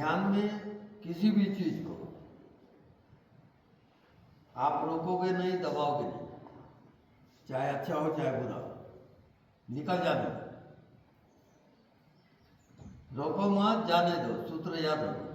ध्यान में किसी भी चीज को आप रोकोगे नहीं, दबाओगे नहीं, चाहे अच्छा हो चाहे बुरा हो, निकल जाने दो। रोको मत, जाने दो। सूत्र याद रखो।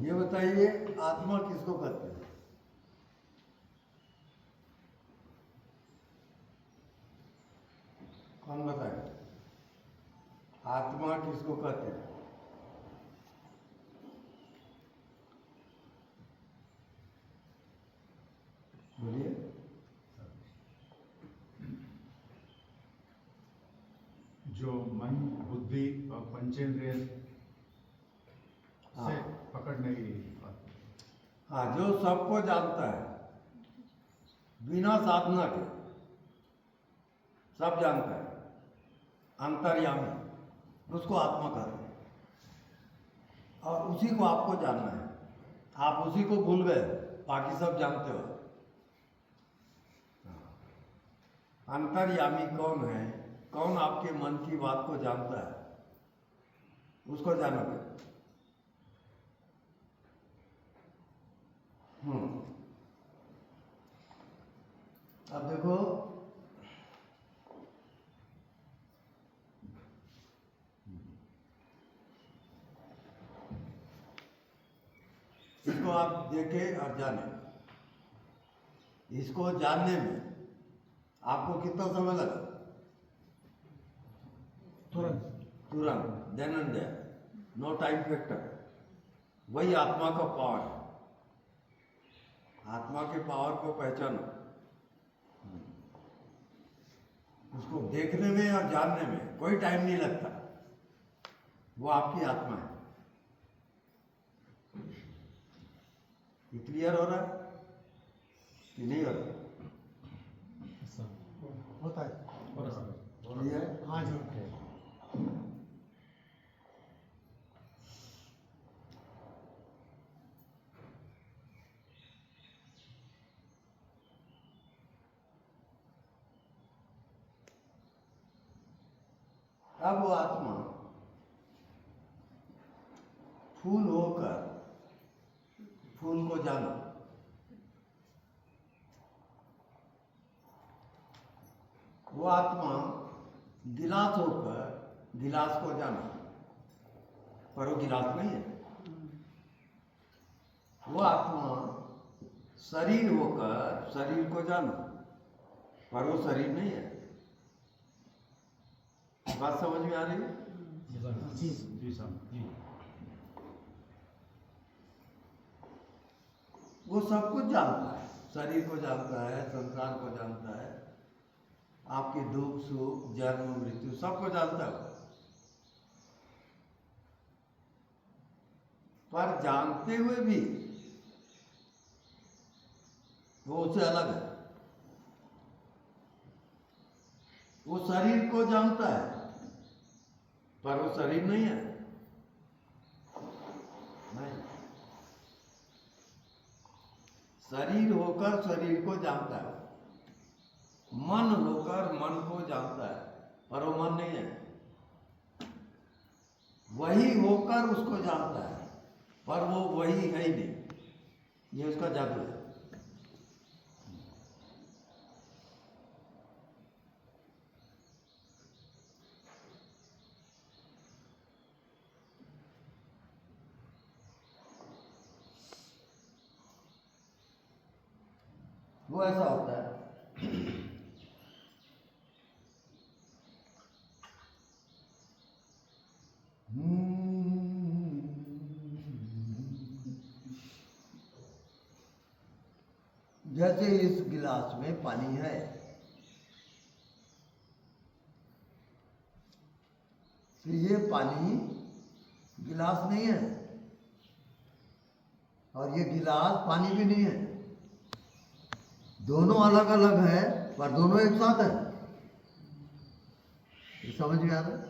ये बताइए, आत्मा किसको कहते हैं? कौन बताए? आत्मा किसको कहते हैं? बोलिए। जो मन, बुद्धि और पंचेंद्रिय से पकड़ने की बात। हाँ, जो सबको जानता है बिना साधना के, सब जानता है, अंतर्यामी, उसको आत्मा कहते हैं। और उसी को आपको जानना है। आप उसी को भूल गए, बाकी सब जानते हो। अंतर्यामी कौन है? कौन आपके मन की बात को जानता है? उसको जानोगे। अब देखो, इसको आप देखें और जाने। इसको जानने में आपको कितना समय लगा? तुरंत, then and there, no time factor. वही आत्मा का पावर है। आत्मा के पावर को पहचानो। उसको देखने में और जानने में कोई टाइम नहीं लगता। वो आपकी आत्मा है। ये क्लियर हो रहा है कि नहीं हो रहा? होता है। क्लियर? हाँ जी। अब वो आत्मा फूल होकर फूल को जाना, वो आत्मा गिलास होकर गिलास को जाना, पर वो गिलास नहीं है। वो आत्मा शरीर होकर शरीर को जाना, पर वो शरीर नहीं है। बात समझ में आ रही है? जी साहब जी। वो सब कुछ जानता है, शरीर को जानता है, संसार को जानता है, आपके दुख सुख जन्म मृत्यु सबको जानता है। पर जानते हुए भी वो उससे अलग है। वो शरीर को जानता है, पर वो शरीर नहीं है। नहीं, शरीर होकर शरीर को जानता है, मन होकर मन को जानता है, पर वो मन नहीं है। वही होकर उसको जानता है, पर वो वही है ही नहीं। ये उसका जादू है। वो ऐसा होता है। जैसे इस गिलास में पानी है, तो ये पानी गिलास नहीं है, और ये गिलास पानी भी नहीं है। दोनों अलग अलग है, पर दोनों एक साथ है। ये समझ में आ रहा है?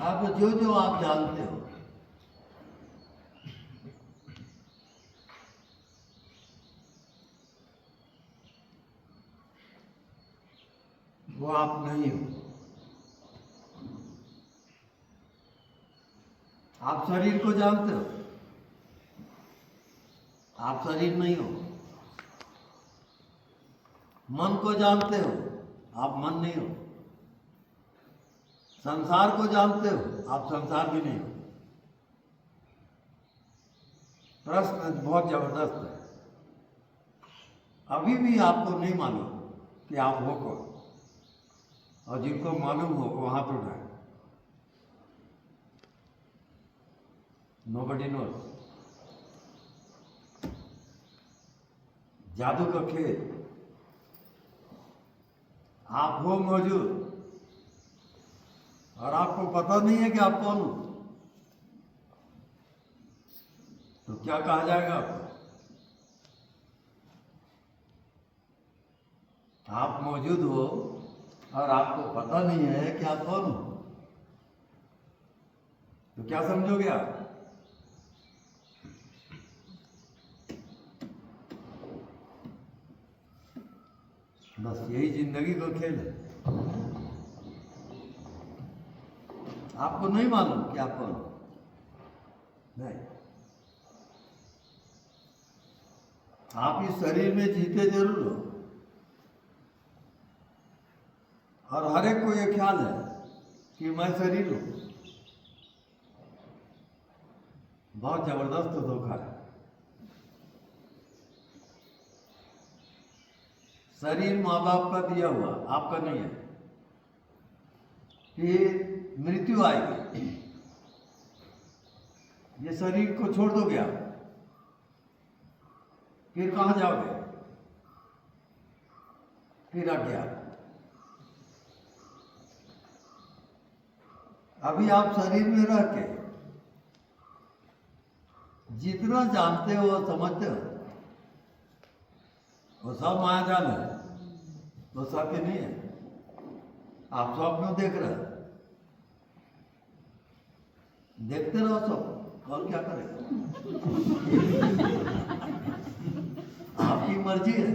अब जो जो आप जानते हो, वो आप नहीं हो। आप शरीर को जानते हो, आप शरीर नहीं हो। मन को जानते हो, आप मन नहीं हो। संसार को जानते हो, आप संसार भी नहीं हो। प्रश्न बहुत जबरदस्त है। अभी भी आपको नहीं मालूम कि आप हो कौन, और जिनको मालूम हो वो हाथ उठाए। Nobody knows. जादू का खेल। आप हो मौजूद, और आपको पता नहीं है कि आप कौन हो, तो क्या कहा जाएगा आपको? आप मौजूद हो और आपको पता नहीं है कि आप कौन हो, तो क्या समझोगे आप? बस यही जिंदगी का खेल है। आपको नहीं मालूम कि आप कौन हो। नहीं, आप इस शरीर में जीते जरूर हो, और हर एक को यह ख्याल है कि मैं शरीर हूं। बहुत जबरदस्त धोखा है। शरीर माँ बाप का दिया हुआ, आपका नहीं है। फिर मृत्यु आएगी, ये शरीर को छोड़ दोगे आप, फिर कहाँ जाओगे? फिर अज्ञान। अभी आप शरीर में रह के जितना जानते हो समझते हो, वो सब मायाजाल है, वो सत्य नहीं है। आप स्वप्न देख रहे हैं, देखते रहो सब, और क्या करें। आपकी मर्जी है।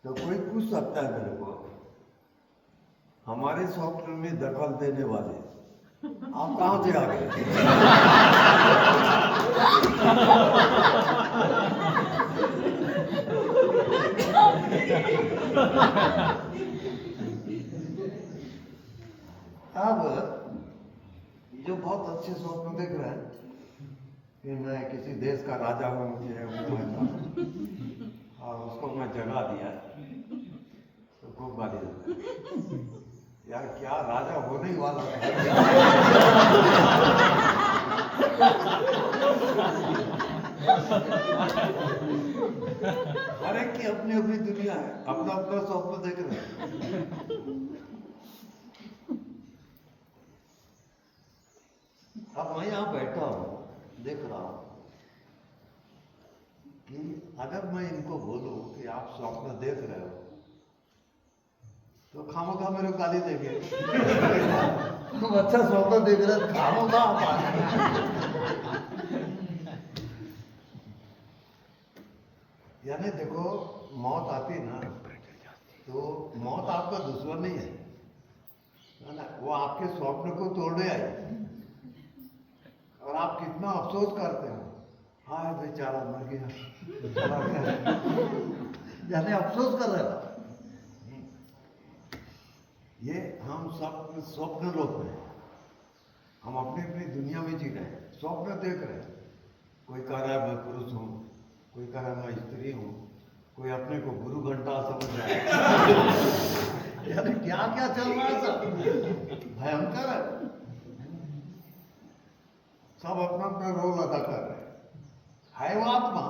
तो कोई पूछ सकता है मेरे को, हमारे स्वप्न में दखल देने वाले आप कहां से आ गए? अब जो बहुत अच्छे स्वप्न देख रहे हैं कि मैं किसी देश का राजा हूँ, ये हूँ, ऐसा हूँ, और उसको मैं जगा दिया, तो खूब गाली देता है। यार क्या राजा होने ही वाला हर एक की अपनी अपनी दुनिया है, अपना अपना स्वप्न देख रहे हैं। अब मैं यहाँ बैठा हूँ, देख रहा हूँ कि अगर मैं इनको बोलूं कि आप स्वप्न देख रहे हो, तो खामोखा मेरे को गाली देंगे। तुम अच्छा स्वप्न देख रहे हो, खामोखा आप आ गए। यानी देखो, मौत आती ना, तो मौत आपका दुश्मन नहीं है ना, वो आपके स्वप्न को तोड़ने आई। और आप कितना अफसोस करते हो, हाय बेचारा मर गया, चला गया। यानी अफसोस कर रहे हो। ये हम सब स्वप्न लोक में, हम अपनी अपनी दुनिया में जी रहे हैं, स्वप्न देख रहे हैं। कोई कह रहा है मैं पुरुष हूँ, कोई कह रहा है मैं स्त्री हूँ, कोई अपने को गुरु घंटा समझ रहा है। यानी क्या क्या चल रहा है, सब भयंकर है। सब अपना अपना रोल अदा कर रहे हैं। है वो आत्मा,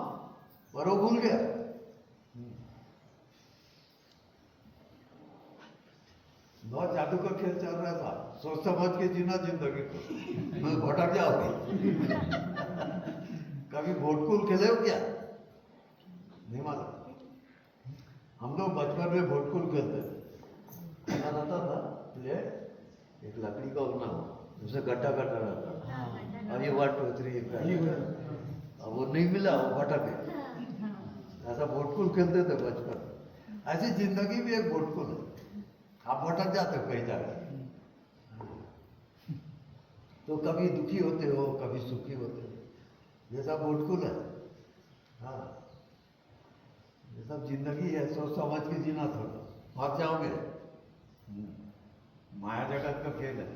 पर वो भूल गया। बहुत जादू का खेल चल रहा था, सोच समझ के जीना जिंदगी को, मैं भटक जाओगे। कभी भोटकुल खेले हो क्या? नहीं मालूम। हम लोग बचपन में भोटकुल खेलते थे। खाना रहता था प्लेट, एक लकड़ी का उगना हो, उससे गड्ढा गड्ढा रहता, और ये 1 2 3 अब वो नहीं मिला, वो भटक गया। ऐसा भोटकुल खेलते थे बचपन। ऐसी जिंदगी भी एक भोटकुल है, आप भटक जाते हो कहीं जाकर। तो कभी दुखी होते हो, कभी सुखी होते हो, ये सब भोटकुल है। हाँ, ये सब जिंदगी है, सोच समझ के जीना, थोड़ा मर जाओगे। माया जगत का खेल है।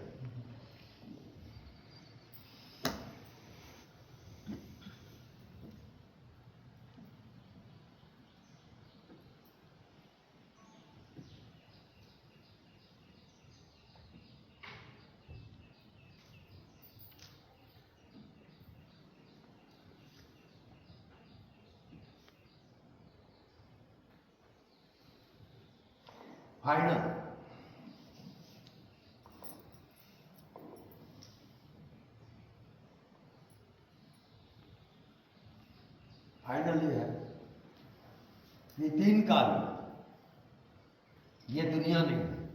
फाइनल फाइनली है कि 3 काल, ये दुनिया नहीं है,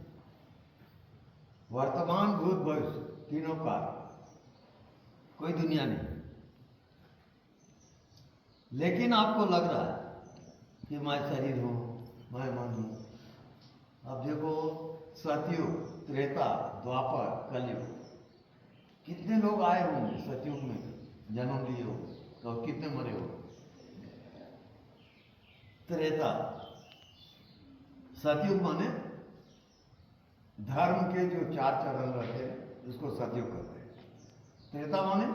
वर्तमान भूत भविष्य तीनों काल, कोई दुनिया नहीं। लेकिन आपको लग रहा है कि मैं शरीर हूं, मैं मन हूं। अब देखो, सतयुग, त्रेता, द्वापर, कलयुग, कितने लोग आए होंगे सतयुग में, जन्म लिए हो, तो कितने मरे हो? त्रेता, सतयुग माने धर्म के जो 4 चरण रहते हैं उसको सतयुग कहते हैं। त्रेता माने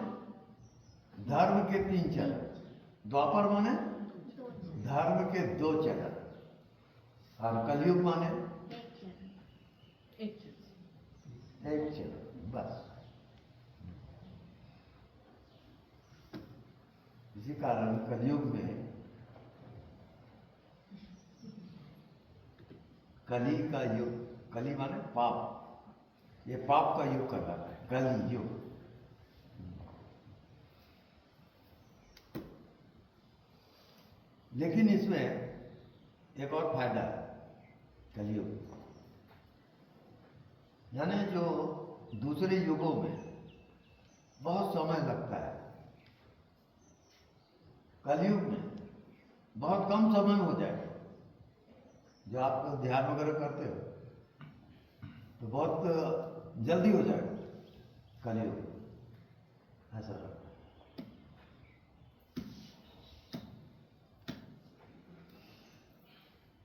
धर्म के 3 चरण, द्वापर माने धर्म के 2 चरण, और कलयुग माने एक चरण, बस। इसी कारण कलयुग में कली का युग, कली माने पाप, ये पाप का युग कहलाता है, कली युग। लेकिन इसमें एक और फायदा है कलयुग, यानी जो दूसरे युगों में बहुत समय लगता है, कलयुग में बहुत कम समय में हो जाएगा। जो आप ध्यान वगैरह करते हो तो बहुत जल्दी हो जाएगा कलयुग, ऐसा लगता है।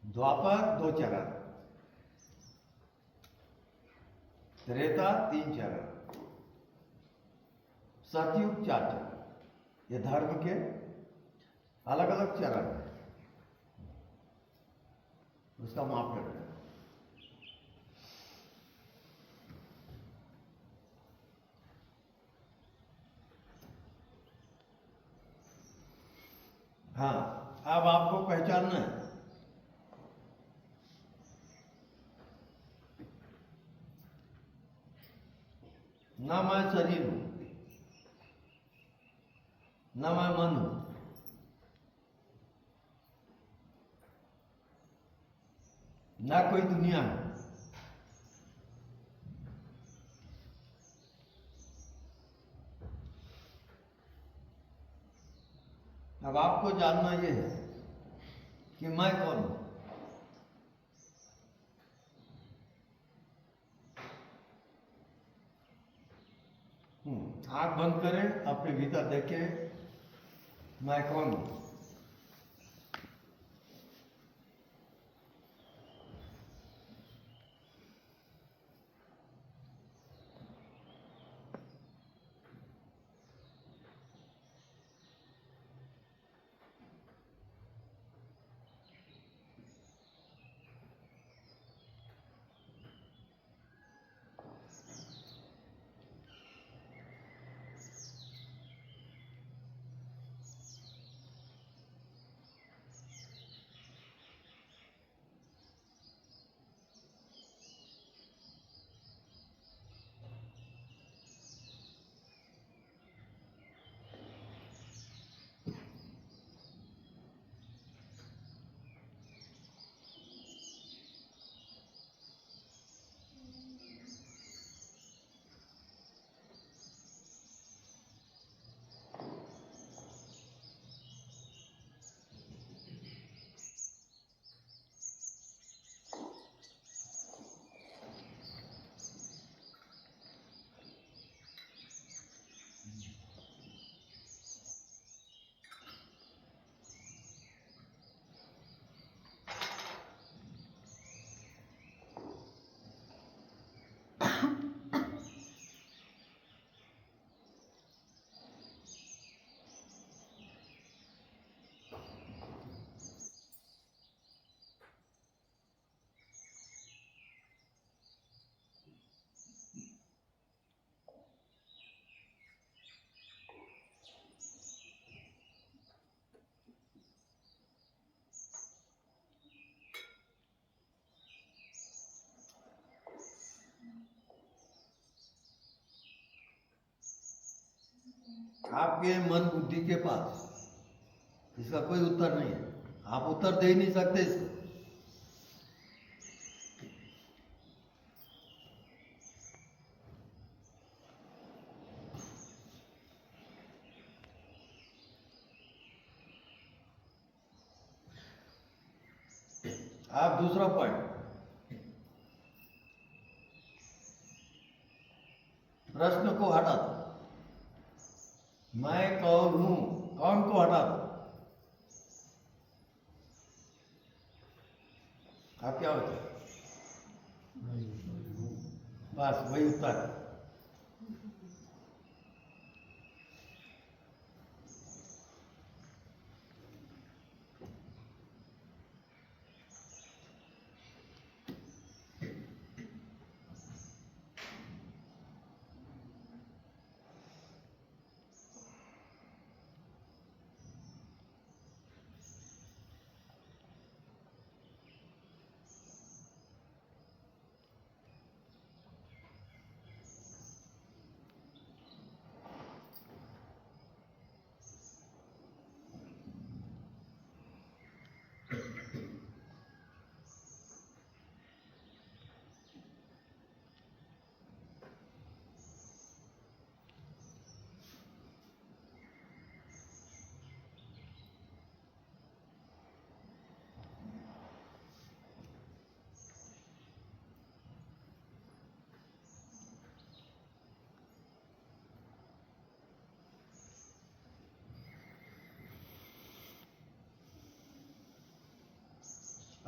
द्वापर 2 चरण, त्रेता 3 चरण, सतयुग 4 चरण। ये धर्म के अलग अलग चरण है, उसका मापदंड है। हाँ, अब आपको पहचानना है ना मैं शरीर हूं, ना मैं मन हूं, ना कोई दुनिया है। अब आपको जानना यह है कि मैं कौन हूं। आंख बंद करें, अपने भीतर देखें, मैं कौन हूं। आपके मन बुद्धि के पास इसका कोई उत्तर नहीं है, आप उत्तर दे ही नहीं सकते इसको। आप दूसरा पॉइंट, प्रश्न को हटा दो, मैं कौन हूं, कौन को हटा दो, आप क्या होते हैं? बस वही उत्तर है।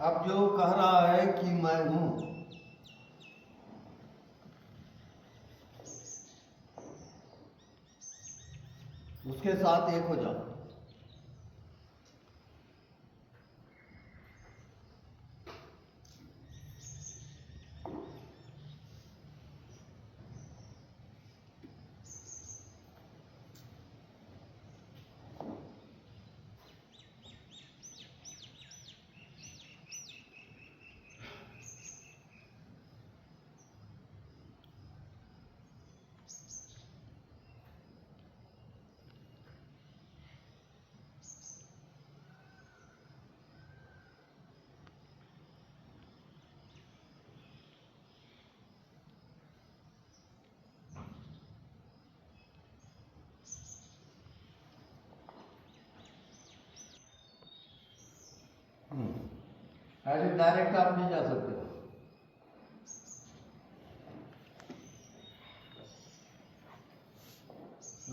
अब जो कह रहा है कि मैं हूं, उसके साथ एक हो जाओ। ऐसे डायरेक्ट आप नहीं जा सकते।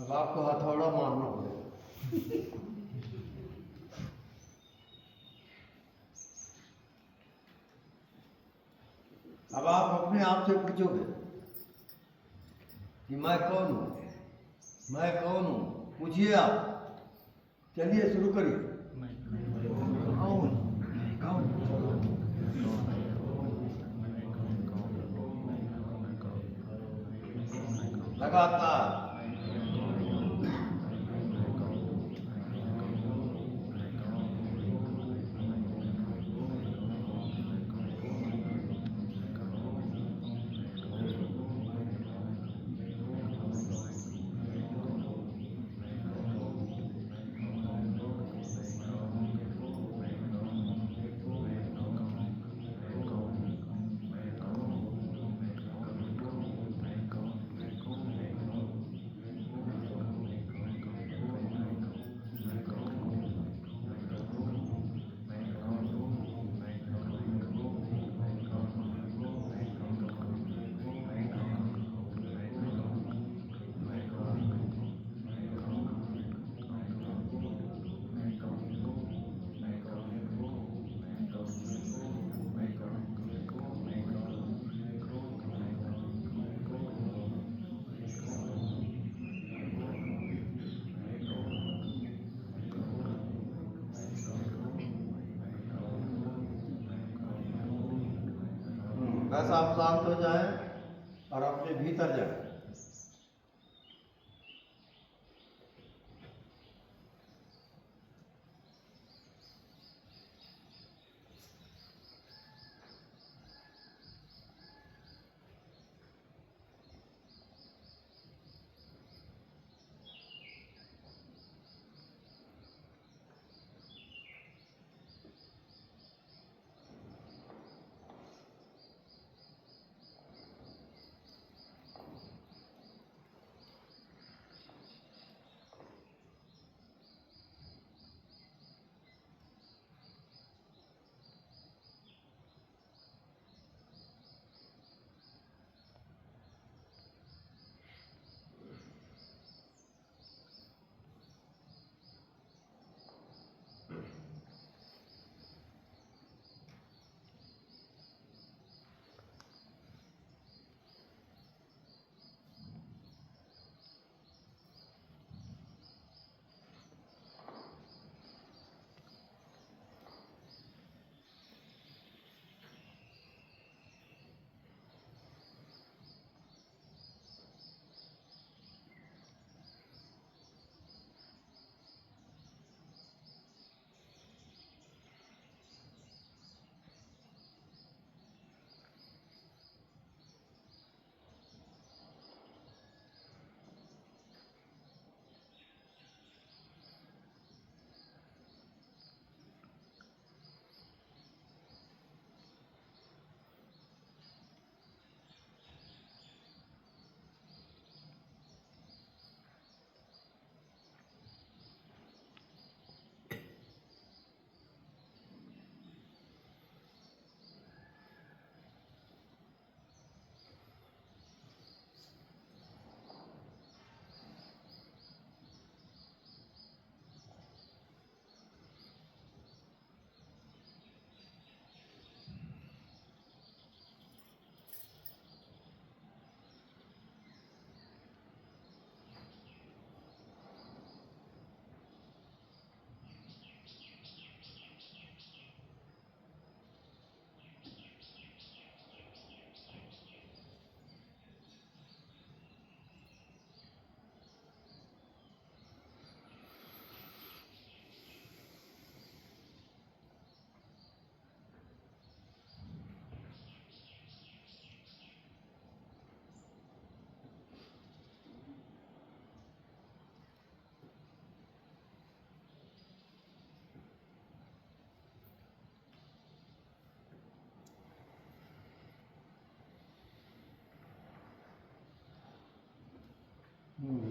अब आपको हथौड़ा मारना पड़ेगा। अब आप अपने आप से पूछोगे कि मैं कौन हूं, मैं कौन हूं, पूछिए आप। चलिए शुरू करिए। लगातार। बस आप शांत हो जाएं और अपने भीतर जाएं। हम्म।